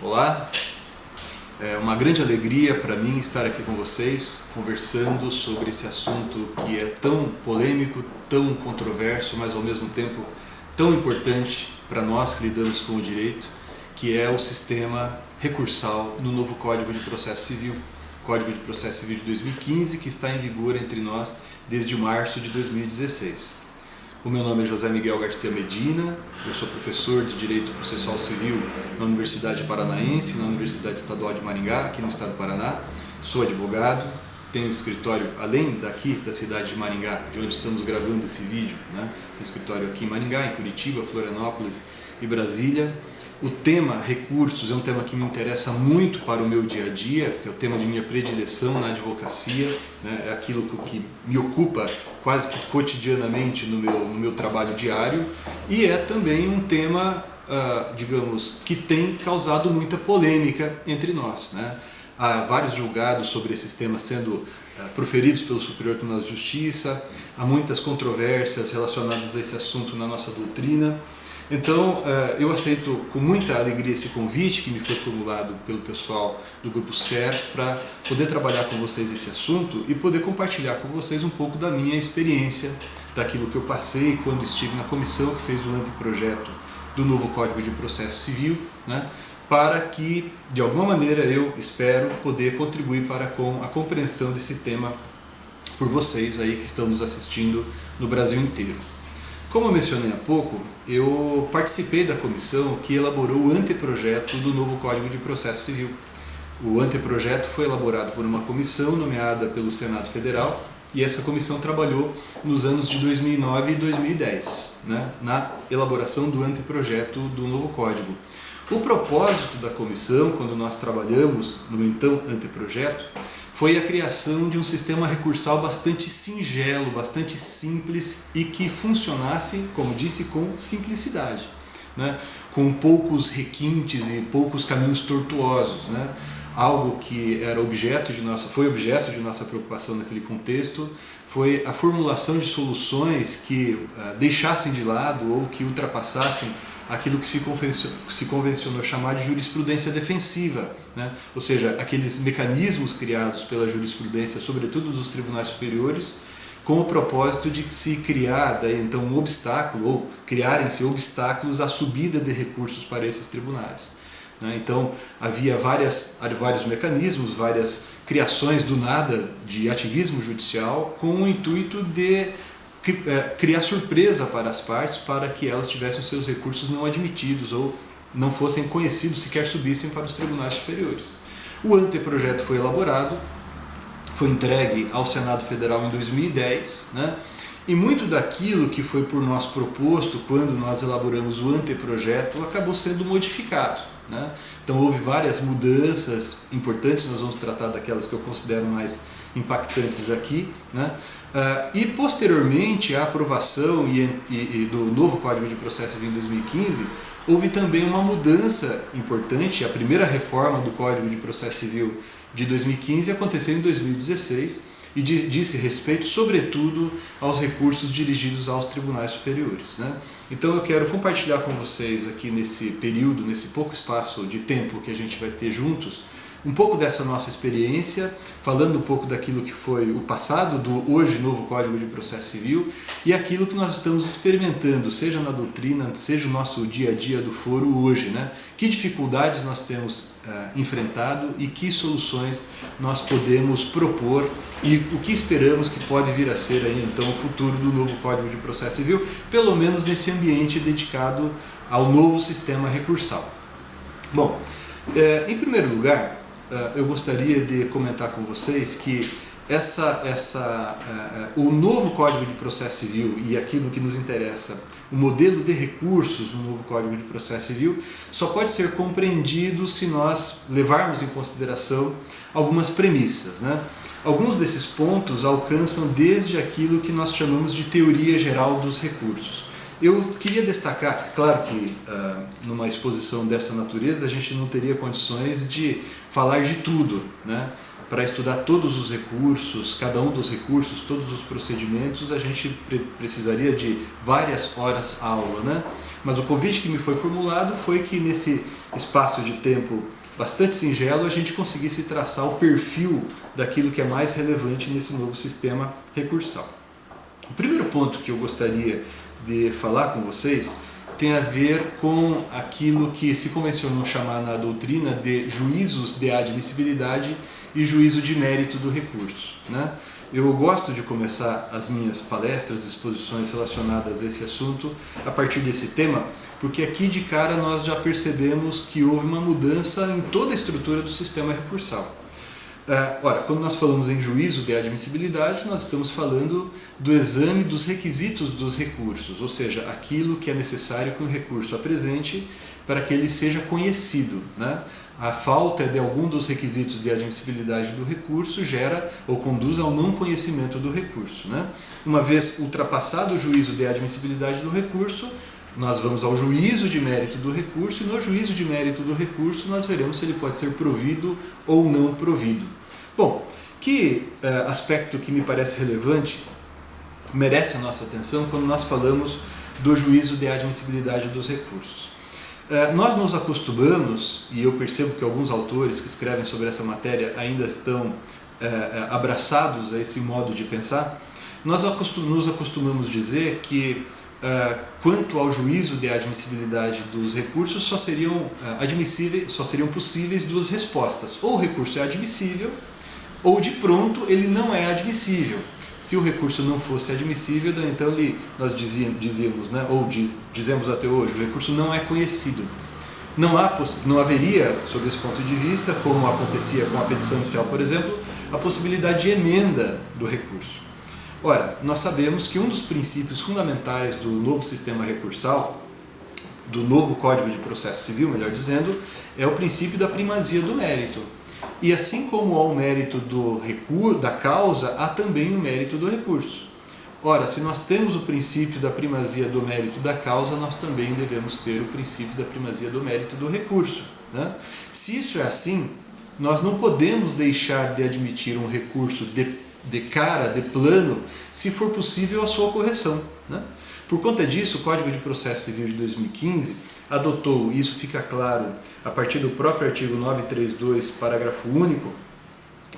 Olá, é uma grande alegria para mim estar aqui com vocês, conversando sobre esse assunto que é tão polêmico, tão controverso, mas ao mesmo tempo tão importante para nós que lidamos com o direito, que é o sistema recursal no novo Código de Processo Civil, Código de Processo Civil de 2015, que está em vigor entre nós desde março de 2016. O meu nome é José Miguel Garcia Medina, eu sou professor de Direito Processual Civil na Universidade Paranaense, na Universidade Estadual de Maringá, aqui no estado do Paraná. Sou advogado, tenho escritório além daqui da cidade de Maringá, de onde estamos gravando esse vídeo, né? Tenho escritório aqui em Maringá, em Curitiba, Florianópolis e Brasília. O tema recursos é um tema que me interessa muito para o meu dia a dia, que é o tema de minha predileção na advocacia, né? É aquilo que me ocupa quase que cotidianamente no meu trabalho diário, e é também um tema, digamos, que tem causado muita polêmica entre nós, né? Há vários julgados sobre esses temas sendo proferidos pelo Superior Tribunal de Justiça, há muitas controvérsias relacionadas a esse assunto na nossa doutrina. Então, eu aceito com muita alegria esse convite que me foi formulado pelo pessoal do Grupo CERF para poder trabalhar com vocês esse assunto e poder compartilhar com vocês um pouco da minha experiência, daquilo que eu passei quando estive na comissão que fez o anteprojeto do novo Código de Processo Civil, né, para que, de alguma maneira, eu espero poder contribuir com a compreensão desse tema por vocês aí que estão nos assistindo no Brasil inteiro. Como eu mencionei há pouco, eu participei da comissão que elaborou o anteprojeto do novo Código de Processo Civil. O anteprojeto foi elaborado por uma comissão nomeada pelo Senado Federal e essa comissão trabalhou nos anos de 2009 e 2010, né, na elaboração do anteprojeto do novo Código. O propósito da comissão, quando nós trabalhamos no então anteprojeto, foi a criação de um sistema recursal bastante singelo, bastante simples e que funcionasse, como disse, com simplicidade, né? Com poucos requintes e poucos caminhos tortuosos, né? Algo que era foi objeto de nossa preocupação naquele contexto foi a formulação de soluções que deixassem de lado ou que ultrapassassem aquilo que se convencionou chamar de jurisprudência defensiva, né? Ou seja, aqueles mecanismos criados pela jurisprudência, sobretudo dos tribunais superiores, com o propósito de se criar daí, então, um obstáculo, ou criarem-se obstáculos à subida de recursos para esses tribunais, né? Então, havia vários mecanismos, várias criações do nada de ativismo judicial com o intuito de criar surpresa para as partes para que elas tivessem os seus recursos não admitidos ou não fossem conhecidos, sequer subissem para os tribunais superiores. O anteprojeto foi elaborado, foi entregue ao Senado Federal em 2010, né? E muito daquilo que foi por nós proposto quando nós elaboramos o anteprojeto acabou sendo modificado, né? Então houve várias mudanças importantes, nós vamos tratar daquelas que eu considero mais impactantes aqui, né? E posteriormente à aprovação do novo Código de Processo Civil em 2015, houve também uma mudança importante. A primeira reforma do Código de Processo Civil de 2015 aconteceu em 2016 e disse respeito, sobretudo, aos recursos dirigidos aos tribunais superiores, né? Então eu quero compartilhar com vocês aqui nesse período, nesse pouco espaço de tempo que a gente vai ter juntos, um pouco dessa nossa experiência, falando um pouco daquilo que foi o passado do hoje novo Código de Processo Civil e aquilo que nós estamos experimentando, seja na doutrina, seja o nosso dia a dia do foro hoje, né? Que dificuldades nós temos enfrentado e que soluções nós podemos propor e o que esperamos que pode vir a ser aí, então, o futuro do novo Código de Processo Civil, pelo menos nesse ambiente dedicado ao novo sistema recursal. Bom, em primeiro lugar, eu gostaria de comentar com vocês que o novo Código de Processo Civil e aquilo que nos interessa, o modelo de recursos no novo Código de Processo Civil, só pode ser compreendido se nós levarmos em consideração algumas premissas, né? Alguns desses pontos alcançam desde aquilo que nós chamamos de teoria geral dos recursos. Eu queria destacar, claro que numa exposição dessa natureza a gente não teria condições de falar de tudo, né? para estudar todos os recursos, cada um dos recursos, todos os procedimentos, a gente precisaria de várias horas aula, né? Mas o convite que me foi formulado foi que nesse espaço de tempo bastante singelo a gente conseguisse traçar o perfil daquilo que é mais relevante nesse novo sistema recursal. O primeiro ponto que eu gostaria de falar com vocês tem a ver com aquilo que se convencionou chamar na doutrina de juízos de admissibilidade e juízo de mérito do recurso, né? Eu gosto de começar as minhas palestras, exposições relacionadas a esse assunto a partir desse tema, porque aqui de cara nós já percebemos que houve uma mudança em toda a estrutura do sistema recursal. Ora, quando nós falamos em juízo de admissibilidade, nós estamos falando do exame dos requisitos dos recursos, ou seja, aquilo que é necessário que um recurso apresente para que ele seja conhecido, né? A falta de algum dos requisitos de admissibilidade do recurso gera ou conduz ao não conhecimento do recurso, né? Uma vez ultrapassado o juízo de admissibilidade do recurso, nós vamos ao juízo de mérito do recurso e no juízo de mérito do recurso nós veremos se ele pode ser provido ou não provido. Bom, que aspecto que me parece relevante merece a nossa atenção quando nós falamos do juízo de admissibilidade dos recursos. Nós nos acostumamos, e eu percebo que alguns autores que escrevem sobre essa matéria ainda estão abraçados a esse modo de pensar, nós nos acostumamos dizer que quanto ao juízo de admissibilidade dos recursos só seriam possíveis duas respostas: ou o recurso é admissível ou de pronto ele não é admissível. Se o recurso não fosse admissível, então nós dizíamos, né, ou dizemos até hoje, o recurso não é conhecido. Não haveria, sob esse ponto de vista, como acontecia com a petição inicial, por exemplo, a possibilidade de emenda do recurso. Ora, nós sabemos que um dos princípios fundamentais do novo sistema recursal, do novo Código de Processo Civil, melhor dizendo, é o princípio da primazia do mérito. E assim como há o mérito da causa, há também o mérito do recurso. Ora, se nós temos o princípio da primazia do mérito da causa, nós também devemos ter o princípio da primazia do mérito do recurso, né? Se isso é assim, nós não podemos deixar de admitir um recurso de plano, se for possível a sua correção, né? Por conta disso, o Código de Processo Civil de 2015 adotou, e isso fica claro a partir do próprio artigo 932, parágrafo único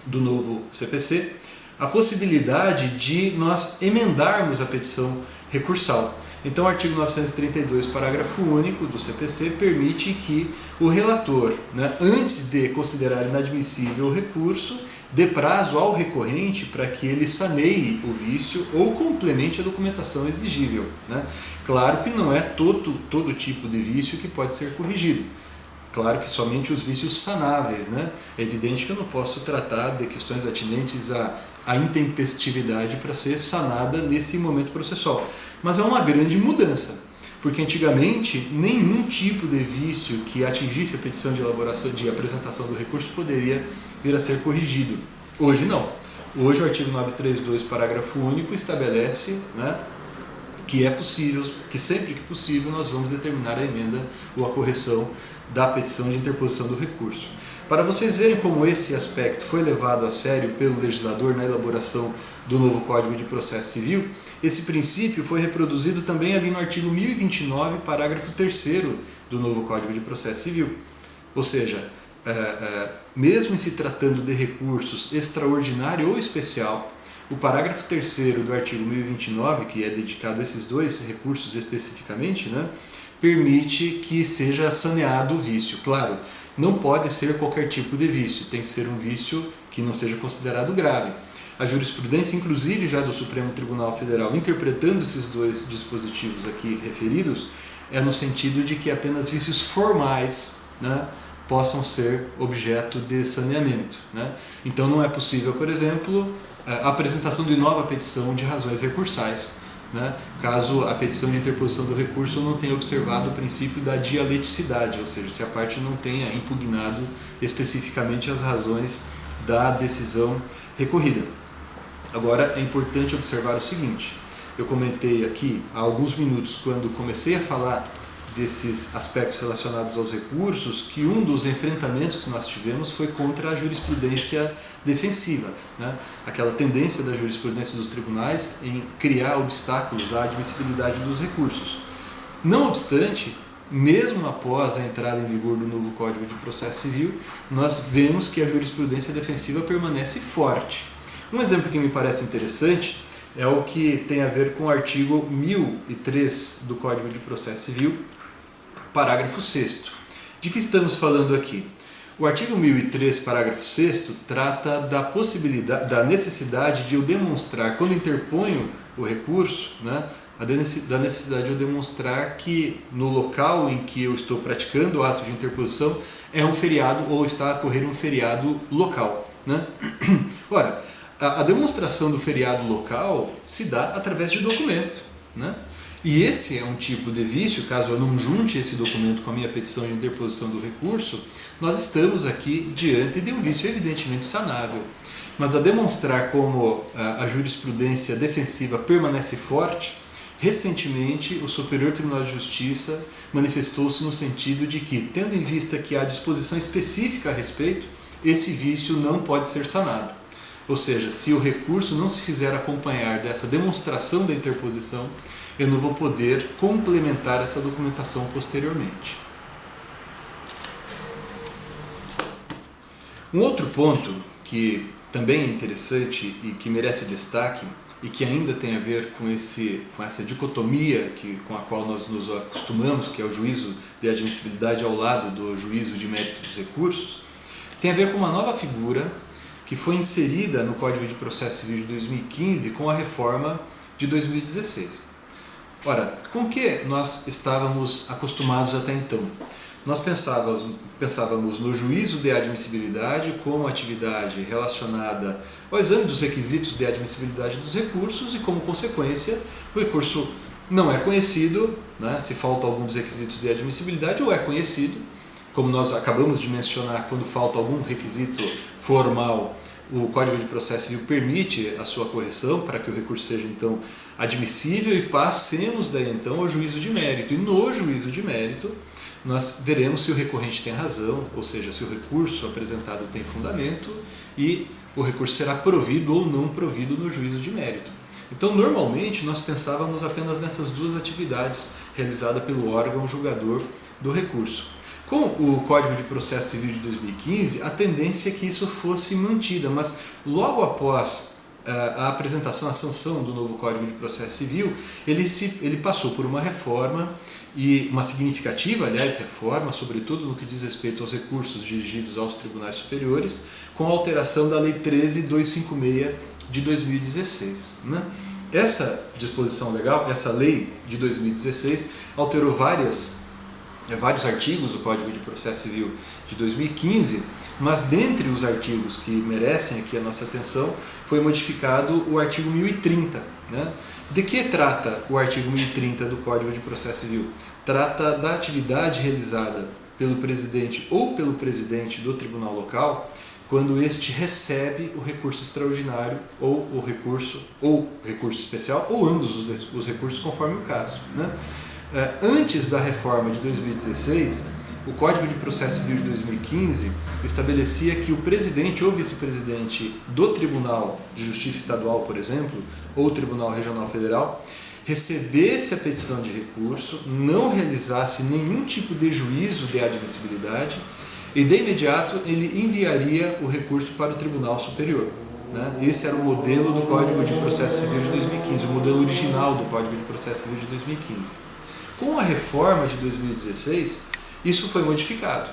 do novo CPC, a possibilidade de nós emendarmos a petição recursal. Então, o artigo 932, parágrafo único do CPC, permite que o relator, né, antes de considerar inadmissível o recurso, dê prazo ao recorrente para que ele saneie o vício ou complemente a documentação exigível, né? Claro que não é todo tipo de vício que pode ser corrigido. Claro que somente os vícios sanáveis, né? É evidente que eu não posso tratar de questões atinentes à intempestividade para ser sanada nesse momento processual. Mas é uma grande mudança, porque antigamente nenhum tipo de vício que atingisse a petição de elaboração, de apresentação do recurso poderia vir a ser corrigido. Hoje não. Hoje o artigo 932, parágrafo único, estabelece, né, que é possível, que sempre que possível nós vamos determinar a emenda ou a correção da petição de interposição do recurso. Para vocês verem como esse aspecto foi levado a sério pelo legislador na elaboração do novo Código de Processo Civil, esse princípio foi reproduzido também ali no artigo 1029, parágrafo 3º do novo Código de Processo Civil. Ou seja, mesmo em se tratando de recursos extraordinário ou especial, o parágrafo 3º do artigo 1029, que é dedicado a esses dois recursos especificamente, né, permite que seja saneado o vício. Claro, não pode ser qualquer tipo de vício, tem que ser um vício que não seja considerado grave. A jurisprudência, inclusive já do Supremo Tribunal Federal, interpretando esses dois dispositivos aqui referidos, é no sentido de que apenas vícios formais, né, possam ser objeto de saneamento, né? Então não é possível, por exemplo, a apresentação de nova petição de razões recursais, né, caso a petição de interposição do recurso não tenha observado o princípio da dialeticidade, ou seja, se a parte não tenha impugnado especificamente as razões da decisão recorrida. Agora é importante observar o seguinte: eu comentei aqui há alguns minutos, quando comecei a falar desses aspectos relacionados aos recursos que um dos enfrentamentos que nós tivemos foi contra a jurisprudência defensiva, né? Aquela tendência da jurisprudência dos tribunais em criar obstáculos à admissibilidade dos recursos. Não obstante, mesmo após a entrada em vigor do novo Código de Processo Civil, nós vemos que a jurisprudência defensiva permanece forte. Um exemplo que me parece interessante é o que tem a ver com o artigo 1003 do Código de Processo Civil, parágrafo 6º. De que estamos falando aqui? O artigo 1003, parágrafo 6º, trata da possibilidade, da necessidade de eu demonstrar, quando interponho o recurso, né, da necessidade de eu demonstrar que no local em que eu estou praticando o ato de interposição é um feriado ou está a ocorrer um feriado local, né? Ora, a demonstração do feriado local se dá através de documento, né? E esse é um tipo de vício, caso eu não junte esse documento com a minha petição de interposição do recurso, nós estamos aqui diante de um vício evidentemente sanável. Mas a demonstrar como a jurisprudência defensiva permanece forte, recentemente o Superior Tribunal de Justiça manifestou-se no sentido de que, tendo em vista que há disposição específica a respeito, esse vício não pode ser sanado. Ou seja, se o recurso não se fizer acompanhar dessa demonstração da interposição, eu não vou poder complementar essa documentação posteriormente. Um outro ponto que também é interessante e que merece destaque e que ainda tem a ver com essa dicotomia com a qual nós nos acostumamos, que é o juízo de admissibilidade ao lado do juízo de mérito dos recursos, tem a ver com uma nova figura que foi inserida no Código de Processo Civil de 2015 com a reforma de 2016. Ora, com que nós estávamos acostumados até então? Nós pensávamos no juízo de admissibilidade como atividade relacionada ao exame dos requisitos de admissibilidade dos recursos e, como consequência, o recurso não é conhecido, né? Se falta algum dos requisitos de admissibilidade, ou é conhecido, como nós acabamos de mencionar, quando falta algum requisito formal, o Código de Processo Civil permite a sua correção para que o recurso seja, então, admissível e passemos daí, então, ao juízo de mérito. E no juízo de mérito, nós veremos se o recorrente tem razão, ou seja, se o recurso apresentado tem fundamento e o recurso será provido ou não provido no juízo de mérito. Então, normalmente, nós pensávamos apenas nessas duas atividades realizadas pelo órgão julgador do recurso. Com o Código de Processo Civil de 2015, a tendência é que isso fosse mantida, mas logo após a apresentação, a sanção do novo Código de Processo Civil, ele passou por uma reforma, e uma significativa, aliás, reforma, sobretudo no que diz respeito aos recursos dirigidos aos tribunais superiores, com a alteração da Lei 13.256 de 2016. Né? Essa disposição legal, essa lei de 2016, alterou vários artigos do Código de Processo Civil de 2015, mas dentre os artigos que merecem aqui a nossa atenção, foi modificado o artigo 1030. Né? De que trata o artigo 1030 do Código de Processo Civil? Trata da atividade realizada pelo presidente ou pelo presidente do tribunal local quando este recebe o recurso extraordinário ou o recurso especial ou ambos os recursos conforme o caso. Né? Antes da reforma de 2016, o Código de Processo Civil de 2015 estabelecia que o presidente ou vice-presidente do Tribunal de Justiça Estadual, por exemplo, ou Tribunal Regional Federal, recebesse a petição de recurso, não realizasse nenhum tipo de juízo de admissibilidade e, de imediato, ele enviaria o recurso para o Tribunal Superior. Né? Esse era o modelo do Código de Processo Civil de 2015, o modelo original do Código de Processo Civil de 2015. Com a reforma de 2016, isso foi modificado.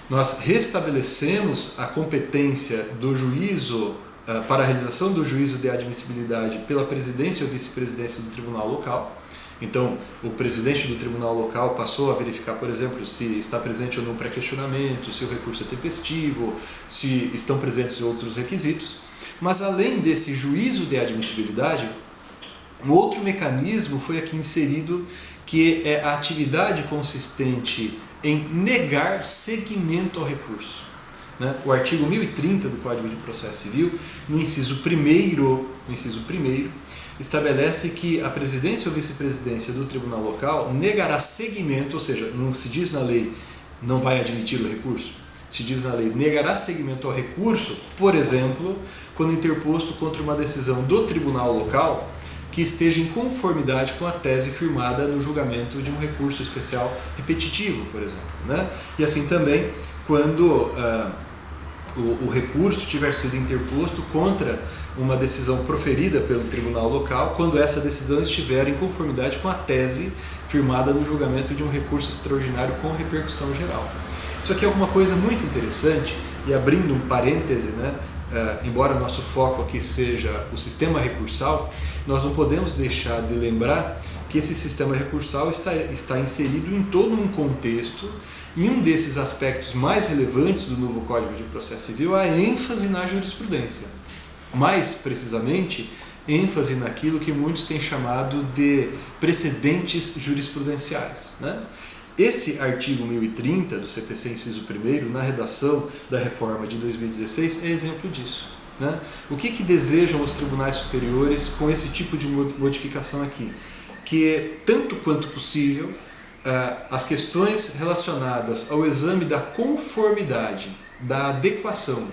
Nós restabelecemos a competência do juízo para a realização do juízo de admissibilidade pela presidência ou vice-presidência do tribunal local. Então, o presidente do tribunal local passou a verificar, por exemplo, se está presente ou não pré-questionamento, se o recurso é tempestivo, se estão presentes outros requisitos. Mas, além desse juízo de admissibilidade, um outro mecanismo foi aqui inserido, que é a atividade consistente em negar seguimento ao recurso. né? O artigo 1030 do Código de Processo Civil, no inciso 1º, estabelece que a presidência ou vice-presidência do tribunal local negará seguimento, ou seja, não se diz na lei não vai admitir o recurso, se diz na lei negará seguimento ao recurso, por exemplo, quando interposto contra uma decisão do tribunal local que esteja em conformidade com a tese firmada no julgamento de um recurso especial repetitivo, por exemplo, né? E assim também quando o recurso tiver sido interposto contra uma decisão proferida pelo tribunal local, quando essa decisão estiver em conformidade com a tese firmada no julgamento de um recurso extraordinário com repercussão geral. Isso aqui é uma coisa muito interessante, e abrindo um parêntese, né, embora nosso foco aqui seja o sistema recursal, nós não podemos deixar de lembrar que esse sistema recursal está inserido em todo um contexto, e um desses aspectos mais relevantes do novo Código de Processo Civil é a ênfase na jurisprudência. Mais precisamente, ênfase naquilo que muitos têm chamado de precedentes jurisprudenciais, né? Esse artigo 1030 do CPC, inciso 1º, na redação da reforma de 2016, é exemplo disso, né? O que desejam os tribunais superiores com esse tipo de modificação aqui? Que, tanto quanto possível, as questões relacionadas ao exame da conformidade, da adequação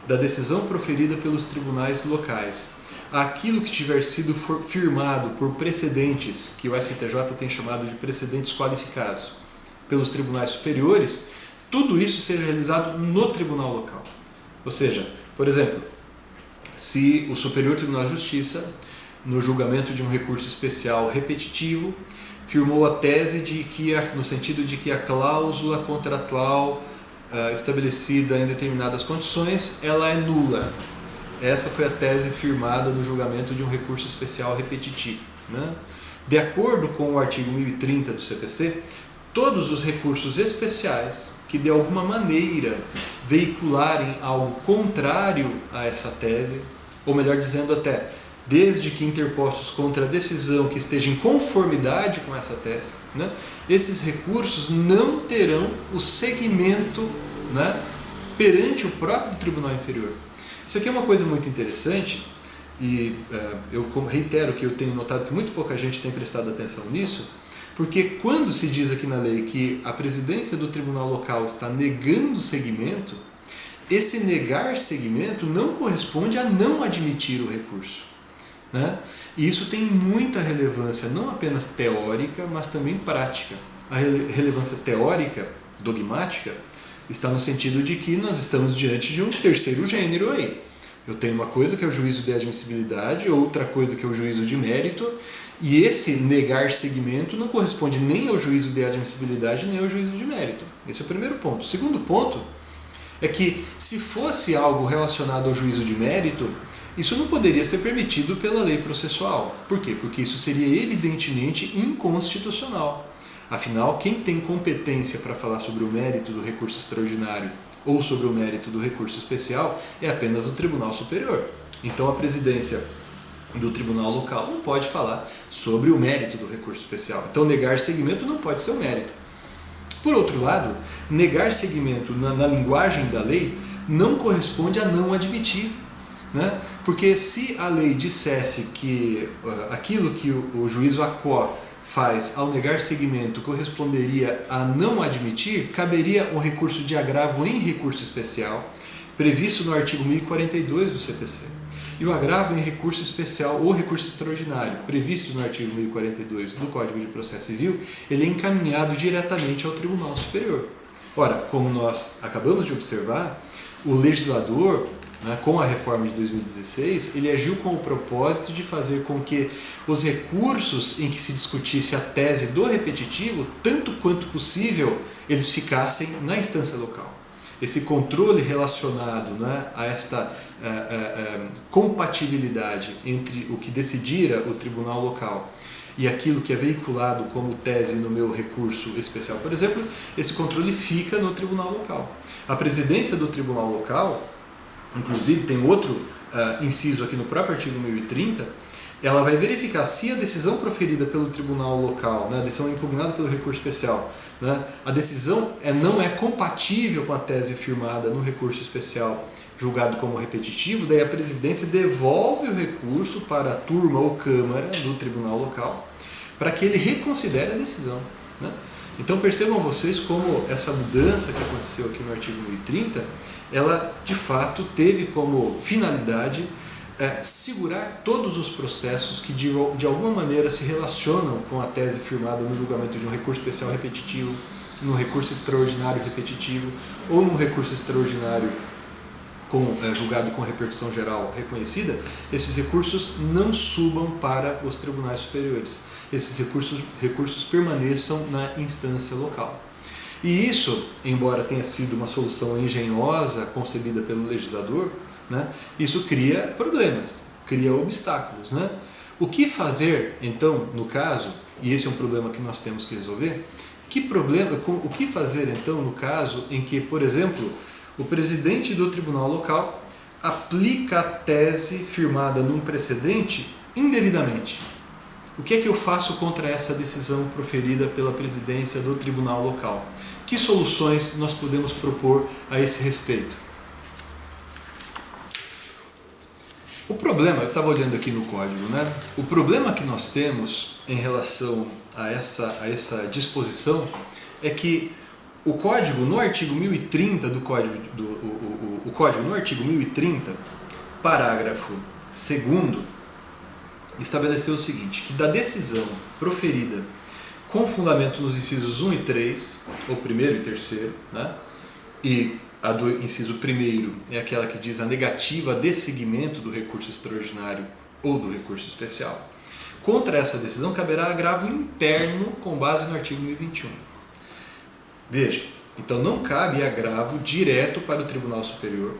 da decisão proferida pelos tribunais locais àquilo que tiver sido firmado por precedentes, que o STJ tem chamado de precedentes qualificados, pelos tribunais superiores, tudo isso seja realizado no tribunal local. Ou seja, por exemplo, se o Superior Tribunal de Justiça, no julgamento de um recurso especial repetitivo, firmou a tese de que, no sentido de que a cláusula contratual estabelecida em determinadas condições, ela é nula. Essa foi a tese firmada no julgamento de um recurso especial repetitivo, né? De acordo com o artigo 1030 do CPC, todos os recursos especiais que de alguma maneira veicularem algo contrário a essa tese, ou melhor dizendo até, desde que interpostos contra a decisão que esteja em conformidade com essa tese, né, esses recursos não terão o seguimento, né, perante o próprio Tribunal Inferior. Isso aqui é uma coisa muito interessante, e eu reitero que eu tenho notado que muito pouca gente tem prestado atenção nisso, porque quando se diz aqui na lei que a presidência do tribunal local está negando seguimento, esse negar seguimento não corresponde a não admitir o recurso, né? E isso tem muita relevância, não apenas teórica, mas também prática. A relevância teórica, dogmática, está no sentido de que nós estamos diante de um terceiro gênero aí. Eu tenho uma coisa que é o juízo de admissibilidade, outra coisa que é o juízo de mérito, e esse negar seguimento não corresponde nem ao juízo de admissibilidade nem ao juízo de mérito. Esse é o primeiro ponto. O segundo ponto é que, se fosse algo relacionado ao juízo de mérito, isso não poderia ser permitido pela lei processual. Por quê? Porque isso seria evidentemente inconstitucional. Afinal, quem tem competência para falar sobre o mérito do recurso extraordinário ou sobre o mérito do recurso especial é apenas o Tribunal Superior. Então a presidência do Tribunal Local não pode falar sobre o mérito do recurso especial. Então negar seguimento não pode ser o mérito. Por outro lado, negar seguimento na linguagem da lei não corresponde a não admitir, né? Porque se a lei dissesse que aquilo que o juízo ACO faz ao negar seguimento corresponderia a não admitir, caberia um recurso de agravo em recurso especial, previsto no artigo 1042 do CPC. E o agravo em recurso especial ou recurso extraordinário, previsto no artigo 1042 do Código de Processo Civil, ele é encaminhado diretamente ao Tribunal Superior. Ora, como nós acabamos de observar, o legislador, com a reforma de 2016, ele agiu com o propósito de fazer com que os recursos em que se discutisse a tese do repetitivo, tanto quanto possível, eles ficassem na instância local. Esse controle relacionado, a esta compatibilidade entre o que decidira o tribunal local e aquilo que é veiculado como tese no meu recurso especial, por exemplo, esse controle fica no tribunal local. A presidência do tribunal local, inclusive tem outro inciso aqui no próprio artigo 1030, ela vai verificar se a decisão proferida pelo tribunal local, né, a decisão impugnada pelo recurso especial, né, a decisão não é compatível com a tese firmada no recurso especial julgado como repetitivo, daí a presidência devolve o recurso para a turma ou câmara do tribunal local para que ele reconsidere a decisão, né? Então percebam vocês como essa mudança que aconteceu aqui no artigo 1030, ela de fato teve como finalidade segurar todos os processos que de alguma maneira se relacionam com a tese firmada no julgamento de um recurso especial repetitivo, no recurso extraordinário repetitivo ou num recurso extraordinário julgado com repercussão geral reconhecida. Esses recursos não subam para os tribunais superiores. Esses recursos permaneçam na instância local. E isso, embora tenha sido uma solução engenhosa concebida pelo legislador, né, isso cria problemas, cria obstáculos, né? O que fazer, então, no caso, e esse é um problema que nós temos que resolver, o que fazer, então, no caso em que, por exemplo, o presidente do tribunal local aplica a tese firmada num precedente indevidamente? O que é que eu faço contra essa decisão proferida pela presidência do tribunal local? Que soluções nós podemos propor a esse respeito? O problema, eu estava olhando aqui no código, né? O problema que nós temos em relação a essa disposição é que o código no artigo 1030 o código no artigo 1030, parágrafo 2º, estabeleceu o seguinte, que da decisão proferida com fundamento nos incisos 1 e 3, ou primeiro e terceiro, né? E a do inciso 1º é aquela que diz a negativa de seguimento do recurso extraordinário ou do recurso especial. Contra essa decisão caberá agravo interno com base no artigo 1021. Veja, então não cabe agravo direto para o Tribunal Superior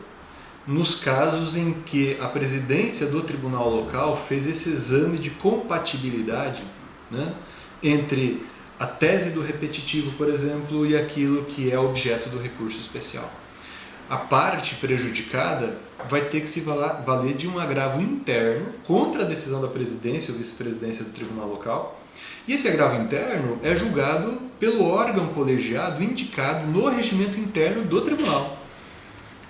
nos casos em que a presidência do tribunal local fez esse exame de compatibilidade, né, entre a tese do repetitivo, por exemplo, e aquilo que é objeto do recurso especial. A parte prejudicada vai ter que se valer de um agravo interno contra a decisão da presidência ou vice-presidência do tribunal local. E esse agravo interno é julgado pelo órgão colegiado indicado no regimento interno do tribunal.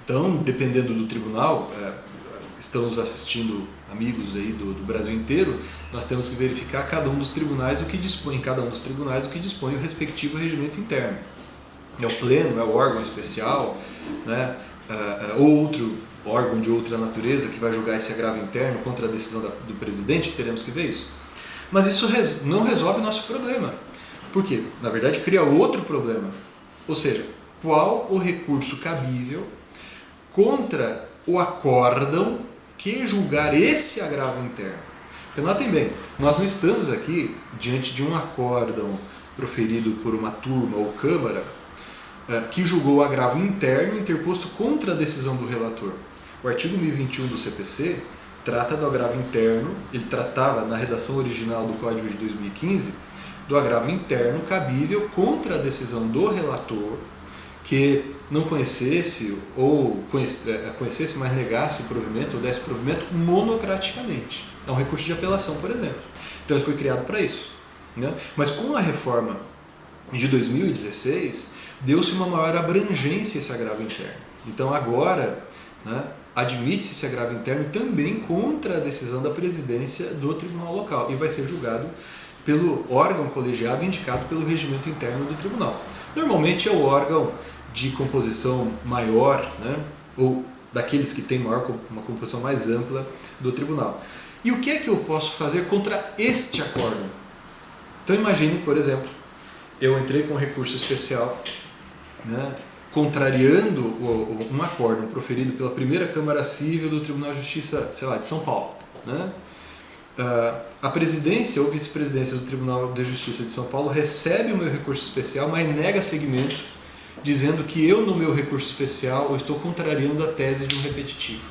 Então, dependendo do tribunal, estamos assistindo amigos aí do Brasil inteiro, nós temos que verificar cada um dos tribunais em cada um dos tribunais o que dispõe o respectivo regimento interno. É o pleno, é o órgão especial, né, ou outro órgão de outra natureza que vai julgar esse agravo interno contra a decisão do presidente, teremos que ver isso. Mas isso não resolve o nosso problema. Por quê? Na verdade, cria outro problema. Ou seja, qual o recurso cabível contra o acórdão que julgar esse agravo interno? Porque notem bem, nós não estamos aqui diante de um acórdão proferido por uma turma ou câmara que julgou o agravo interno interposto contra a decisão do relator. O artigo 1021 do CPC trata do agravo interno, ele tratava na redação original do Código de 2015 do agravo interno cabível contra a decisão do relator que não conhecesse ou conhecesse, mas negasse provimento ou desse provimento monocraticamente. É um recurso de apelação, por exemplo. Então ele foi criado para isso, né? Mas com a reforma de 2016, deu-se uma maior abrangência a esse agravo interno. Então agora, né, admite-se esse agravo interno também contra a decisão da presidência do tribunal local e vai ser julgado pelo órgão colegiado indicado pelo regimento interno do tribunal. Normalmente é o órgão de composição maior, né, ou daqueles que têm uma composição mais ampla do tribunal. E o que é que eu posso fazer contra este acórdão? Então imagine, por exemplo, eu entrei com um recurso especial, né, contrariando um acórdão proferido pela primeira Câmara Civil do Tribunal de Justiça, sei lá, de São Paulo, né? A presidência ou vice-presidência do Tribunal de Justiça de São Paulo recebe o meu recurso especial, mas nega seguimento, dizendo que eu, no meu recurso especial, eu estou contrariando a tese de um repetitivo.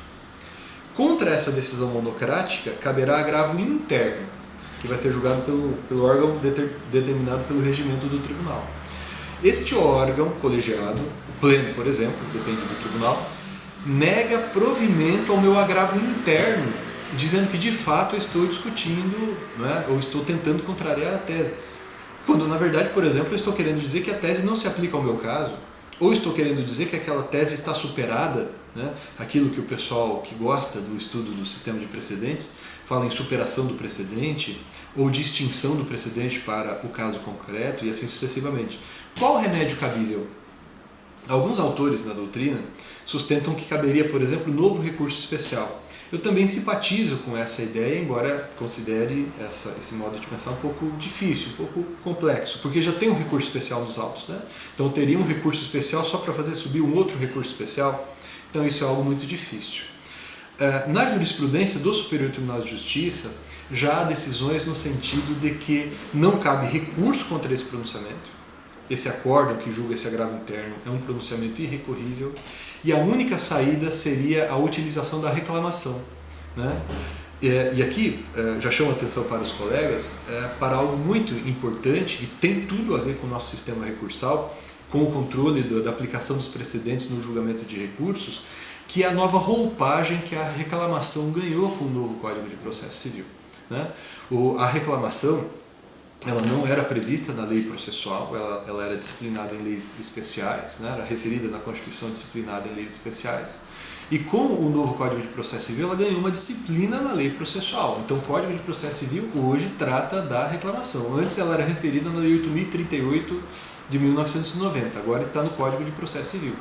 Contra essa decisão monocrática, caberá agravo interno, que vai ser julgado pelo órgão determinado pelo regimento do tribunal. Este órgão colegiado, o pleno, por exemplo, depende do tribunal, nega provimento ao meu agravo interno dizendo que de fato eu estou discutindo, né, ou estou tentando contrariar a tese. Quando na verdade, por exemplo, eu estou querendo dizer que a tese não se aplica ao meu caso, ou estou querendo dizer que aquela tese está superada, né, aquilo que o pessoal que gosta do estudo do sistema de precedentes fala em superação do precedente, ou de extinção do precedente para o caso concreto e assim sucessivamente. Qual o remédio cabível? Alguns autores na doutrina sustentam que caberia, por exemplo, novo recurso especial. Eu também simpatizo com essa ideia, embora considere esse modo de pensar um pouco difícil, um pouco complexo, porque já tem um recurso especial nos autos, né? Então teria um recurso especial só para fazer subir um outro recurso especial, então isso é algo muito difícil. Na jurisprudência do Superior Tribunal de Justiça, já há decisões no sentido de que não cabe recurso contra esse pronunciamento. Esse acórdão que julga esse agravo interno é um pronunciamento irrecorrível e a única saída seria a utilização da reclamação, né? E aqui já chamo a atenção para os colegas para algo muito importante e tem tudo a ver com o nosso sistema recursal, com o controle da aplicação dos precedentes no julgamento de recursos, que é a nova roupagem que a reclamação ganhou com o novo Código de Processo Civil, né? A reclamação, ela não era prevista na lei processual, ela era disciplinada em leis especiais, né? Era referida na Constituição disciplinada em leis especiais. E com o novo Código de Processo Civil, ela ganhou uma disciplina na lei processual. Então, o Código de Processo Civil hoje trata da reclamação. Antes ela era referida na Lei 8.038 de 1990, agora está no Código de Processo Civil.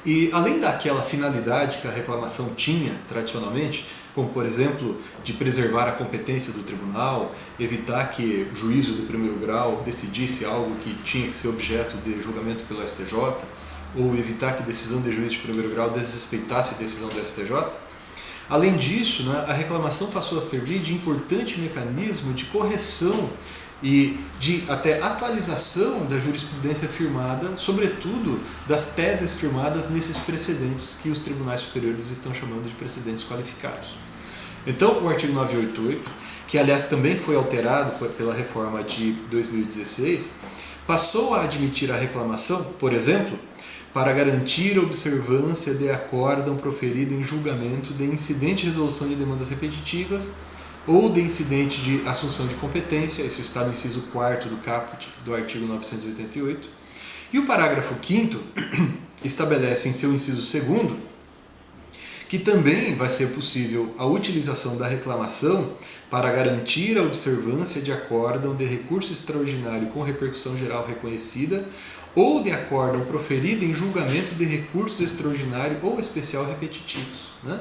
E além daquela finalidade que a reclamação tinha tradicionalmente, como por exemplo de preservar a competência do tribunal, evitar que o juízo do primeiro grau decidisse algo que tinha que ser objeto de julgamento pelo STJ, ou evitar que decisão de juízo de primeiro grau desrespeitasse a decisão do STJ, além disso, né, a reclamação passou a servir de importante mecanismo de correção e de até atualização da jurisprudência firmada, sobretudo das teses firmadas nesses precedentes que os tribunais superiores estão chamando de precedentes qualificados. Então, o artigo 988, que aliás também foi alterado pela reforma de 2016, passou a admitir a reclamação, por exemplo, para garantir a observância de acórdão proferido em julgamento de incidente de resolução de demandas repetitivas ou de incidente de assunção de competência, isso está no inciso 4º do caput do artigo 988, e o parágrafo 5º estabelece em seu inciso 2º que também vai ser possível a utilização da reclamação para garantir a observância de acórdão de recurso extraordinário com repercussão geral reconhecida ou de acórdão proferido em julgamento de recursos extraordinário ou especial repetitivos, né?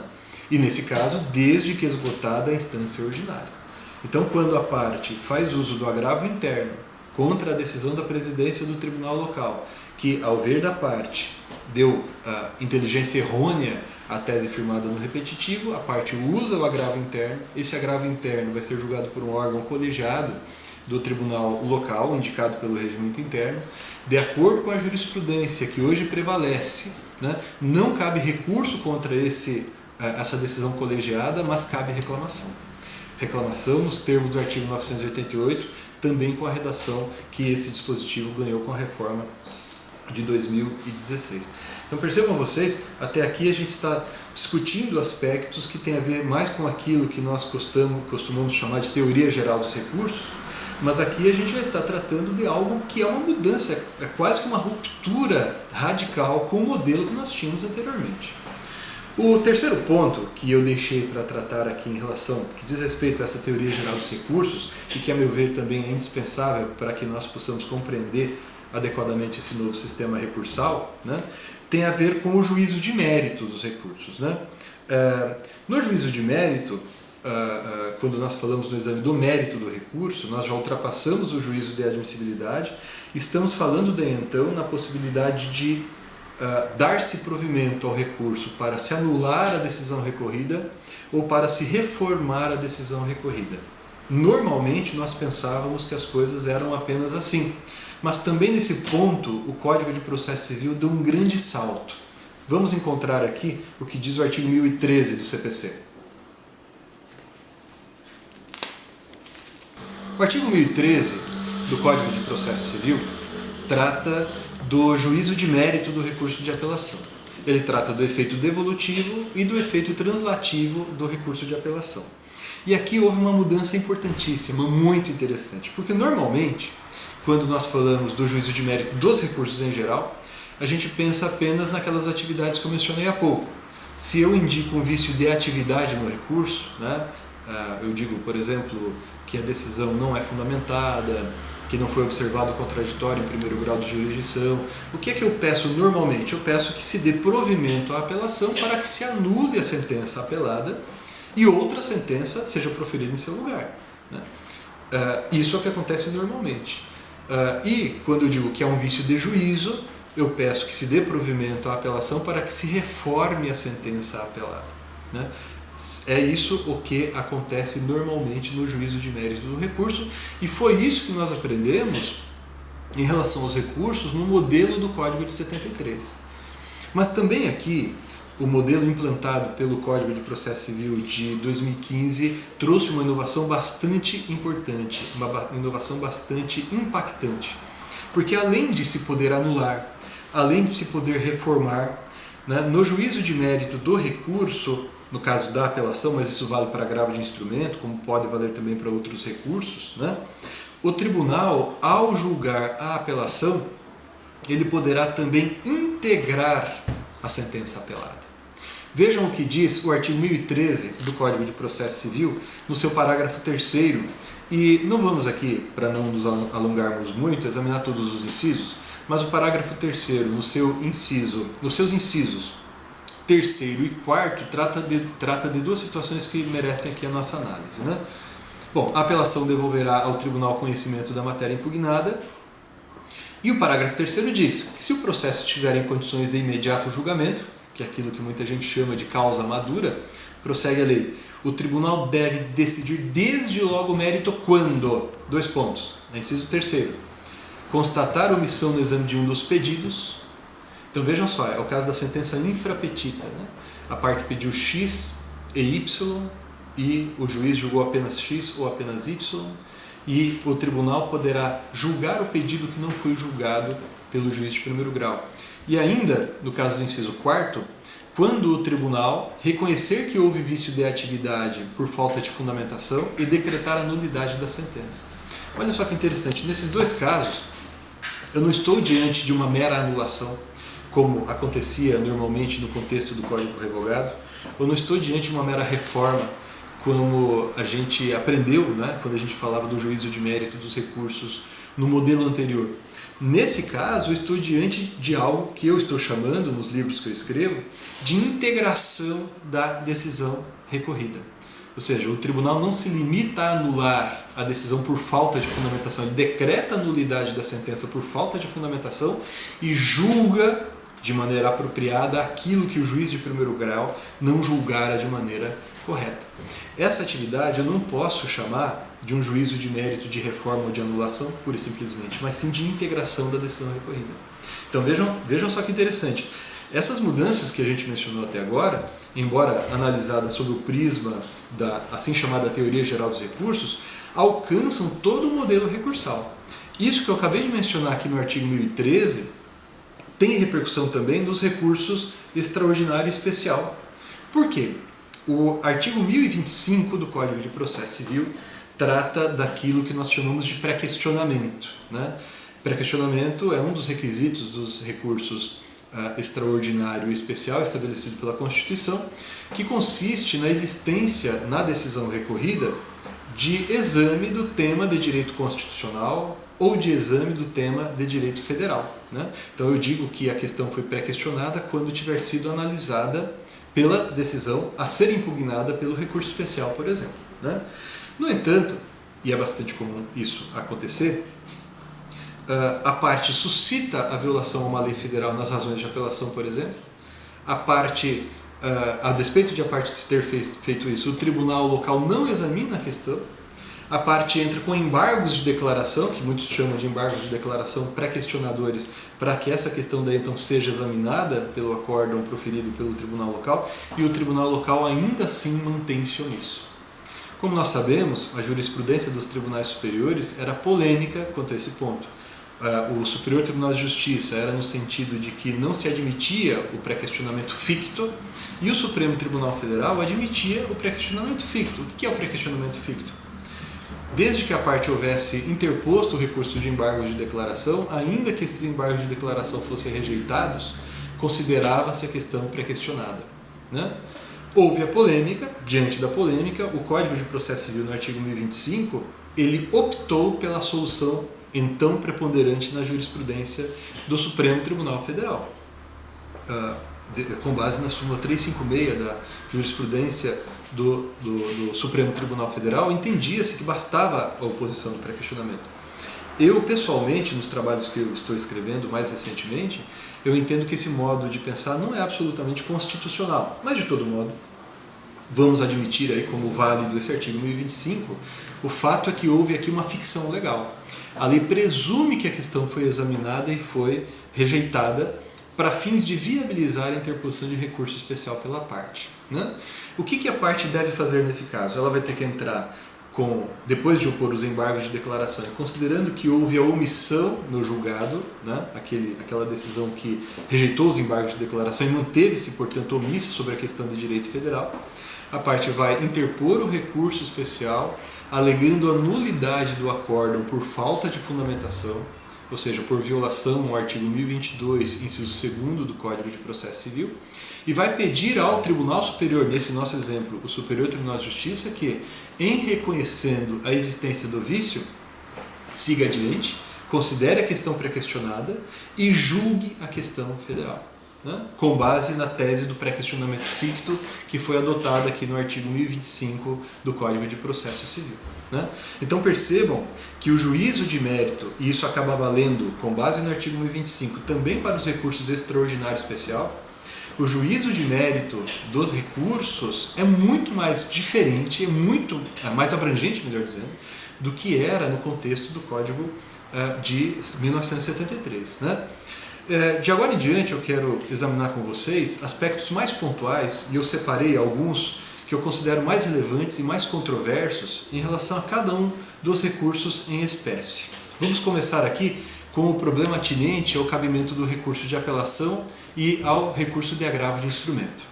E nesse caso, desde que esgotada a instância ordinária. Então, quando a parte faz uso do agravo interno contra a decisão da presidência do tribunal local, que, ao ver da parte, deu inteligência errônea à tese firmada no repetitivo, a parte usa o agravo interno, esse agravo interno vai ser julgado por um órgão colegiado do tribunal local, indicado pelo regimento interno, de acordo com a jurisprudência que hoje prevalece, né, não cabe recurso contra essa decisão colegiada, mas cabe reclamação. Reclamação nos termos do artigo 988, também com a redação que esse dispositivo ganhou com a reforma de 2016. Então percebam vocês, até aqui a gente está discutindo aspectos que têm a ver mais com aquilo que nós costumamos chamar de teoria geral dos recursos, mas aqui a gente já está tratando de algo que é uma mudança, é quase que uma ruptura radical com o modelo que nós tínhamos anteriormente. O terceiro ponto que eu deixei para tratar aqui em relação, que diz respeito a essa teoria geral dos recursos, e que a meu ver também é indispensável para que nós possamos compreender adequadamente esse novo sistema recursal, né, tem a ver com o juízo de mérito dos recursos, né? No juízo de mérito, quando nós falamos no exame do mérito do recurso, nós já ultrapassamos o juízo de admissibilidade, estamos falando daí então na possibilidade de dar-se provimento ao recurso para se anular a decisão recorrida ou para se reformar a decisão recorrida. Normalmente nós pensávamos que as coisas eram apenas assim, mas também nesse ponto o Código de Processo Civil deu um grande salto. Vamos encontrar aqui o que diz o artigo 1013 do CPC. O artigo 1013 do Código de Processo Civil trata do juízo de mérito do recurso de apelação. ele trata do efeito devolutivo e do efeito translativo do recurso de apelação. E aqui houve uma mudança importantíssima, muito interessante, porque normalmente, quando nós falamos do juízo de mérito dos recursos em geral, a gente pensa apenas naquelas atividades que eu mencionei há pouco. Se eu indico um vício de atividade no recurso, né, eu digo, por exemplo, que a decisão não é fundamentada, que não foi observado o contraditório em primeiro grau de jurisdição, o que é que eu peço normalmente? Eu peço que se dê provimento à apelação para que se anule a sentença apelada e outra sentença seja proferida em seu lugar, né? Isso é o que acontece normalmente. E quando eu digo que é um vício de juízo, eu peço que se dê provimento à apelação para que se reforme a sentença apelada, né? É isso o que acontece normalmente no juízo de mérito do recurso, e foi isso que nós aprendemos em relação aos recursos no modelo do Código de 73. Mas também aqui, o modelo implantado pelo Código de Processo Civil de 2015 trouxe uma inovação bastante importante, uma inovação bastante impactante. Porque além de se poder anular, além de se poder reformar, né, no juízo de mérito do recurso, no caso da apelação, mas isso vale para agravo de instrumento, como pode valer também para outros recursos, né, o tribunal, ao julgar a apelação, ele poderá também integrar a sentença apelada. Vejam o que diz o artigo 1013 do Código de Processo Civil, no seu parágrafo 3º, e não vamos aqui, para não nos alongarmos muito, examinar todos os incisos, mas o parágrafo 3º, nos seus incisos 3º e 4º, trata de duas situações que merecem aqui a nossa análise, né? Bom, a apelação devolverá ao tribunal conhecimento da matéria impugnada, e o parágrafo 3º diz que se o processo estiver em condições de imediato julgamento, que é aquilo que muita gente chama de causa madura, prossegue a lei, o tribunal deve decidir desde logo o mérito quando, dois pontos, inciso 3º, constatar omissão no exame de um dos pedidos. Então vejam só, é o caso da sentença infrapetita, né? A parte pediu X e Y e o juiz julgou apenas X ou apenas Y, e o tribunal poderá julgar o pedido que não foi julgado pelo juiz de primeiro grau. E ainda, no caso do inciso 4º, quando o tribunal reconhecer que houve vício de atividade por falta de fundamentação e decretar a nulidade da sentença. Olha só que interessante, nesses dois casos, eu não estou diante de uma mera anulação, como acontecia normalmente no contexto do Código Revogado, eu não estou diante de uma mera reforma, como a gente aprendeu, né, quando a gente falava do juízo de mérito dos recursos no modelo anterior. Nesse caso, eu estou diante de algo que eu estou chamando, nos livros que eu escrevo, de integração da decisão recorrida. Ou seja, o tribunal não se limita a anular a decisão por falta de fundamentação, ele decreta a nulidade da sentença por falta de fundamentação e julga de maneira apropriada aquilo que o juiz de primeiro grau não julgara de maneira correta. Essa atividade eu não posso chamar de um juízo de mérito de reforma ou de anulação, pura e simplesmente, mas sim de integração da decisão recorrida. Então vejam só que interessante. Essas mudanças que a gente mencionou até agora, embora analisadas sob o prisma da assim chamada teoria geral dos recursos, alcançam todo o modelo recursal. Isso que eu acabei de mencionar aqui no artigo 1013 tem repercussão também nos recursos extraordinário e especial. Por quê? O artigo 1025 do Código de Processo Civil trata daquilo que nós chamamos de pré-questionamento, né? Pré-questionamento é um dos requisitos dos recursos extraordinário e especial estabelecido pela Constituição, que consiste na existência, na decisão recorrida, de exame do tema de direito constitucional ou de exame do tema de direito federal, né? Então eu digo que a questão foi pré-questionada quando tiver sido analisada pela decisão a ser impugnada pelo recurso especial, por exemplo, né? No entanto, e é bastante comum isso acontecer, a parte suscita a violação a uma lei federal nas razões de apelação, por exemplo, a parte, a despeito de a parte ter feito isso, o tribunal local não examina a questão, a parte entra com embargos de declaração, que muitos chamam de embargos de declaração pré-questionadores, para que essa questão daí então seja examinada pelo acórdão proferido pelo tribunal local, e o tribunal local ainda assim mantém-se omisso. Como nós sabemos, a jurisprudência dos tribunais superiores era polêmica quanto a esse ponto. o Superior Tribunal de Justiça era no sentido de que não se admitia o pré-questionamento ficto, e o Supremo Tribunal Federal admitia o pré-questionamento ficto. O que é o pré-questionamento ficto? Desde que a parte houvesse interposto o recurso de embargo de declaração, ainda que esses embargos de declaração fossem rejeitados, considerava-se a questão pré-questionada, né? Houve a polêmica. Diante da polêmica, o Código de Processo Civil, no artigo 1025, ele optou pela solução então preponderante na jurisprudência do Supremo Tribunal Federal. Com base na súmula 356 da jurisprudência do Supremo Tribunal Federal, entendia-se que bastava a oposição do pré-questionamento. Eu, pessoalmente, nos trabalhos que eu estou escrevendo mais recentemente, eu entendo que esse modo de pensar não é absolutamente constitucional, mas, de todo modo, vamos admitir aí como válido esse artigo 1025, o fato é que houve aqui uma ficção legal. A lei presume que a questão foi examinada e foi rejeitada para fins de viabilizar a interposição de recurso especial pela parte, né? O que a parte deve fazer nesse caso? Ela vai ter que entrar depois de opor os embargos de declaração, considerando que houve a omissão no julgado, né? Aquela decisão que rejeitou os embargos de declaração e manteve-se, portanto, omissa sobre a questão de direito federal, a parte vai interpor o recurso especial, alegando a nulidade do acórdão por falta de fundamentação, ou seja, por violação ao artigo 1022, inciso 2º do Código de Processo Civil, e vai pedir ao Tribunal Superior, nesse nosso exemplo, o Superior Tribunal de Justiça, que, em reconhecendo a existência do vício, siga adiante, considere a questão pré-questionada e julgue a questão federal, né? Com base na tese do pré-questionamento ficto que foi adotada aqui no artigo 1025 do Código de Processo Civil, né? Então percebam que o juízo de mérito, e isso acaba valendo com base no artigo 1025 também para os recursos extraordinário especial, o juízo de mérito dos recursos é muito mais diferente, é mais abrangente, melhor dizendo, do que era no contexto do Código de 1973, né? De agora em diante eu quero examinar com vocês aspectos mais pontuais, e eu separei alguns que eu considero mais relevantes e mais controversos em relação a cada um dos recursos em espécie. Vamos começar aqui com o problema atinente ao cabimento do recurso de apelação e ao recurso de agravo de instrumento.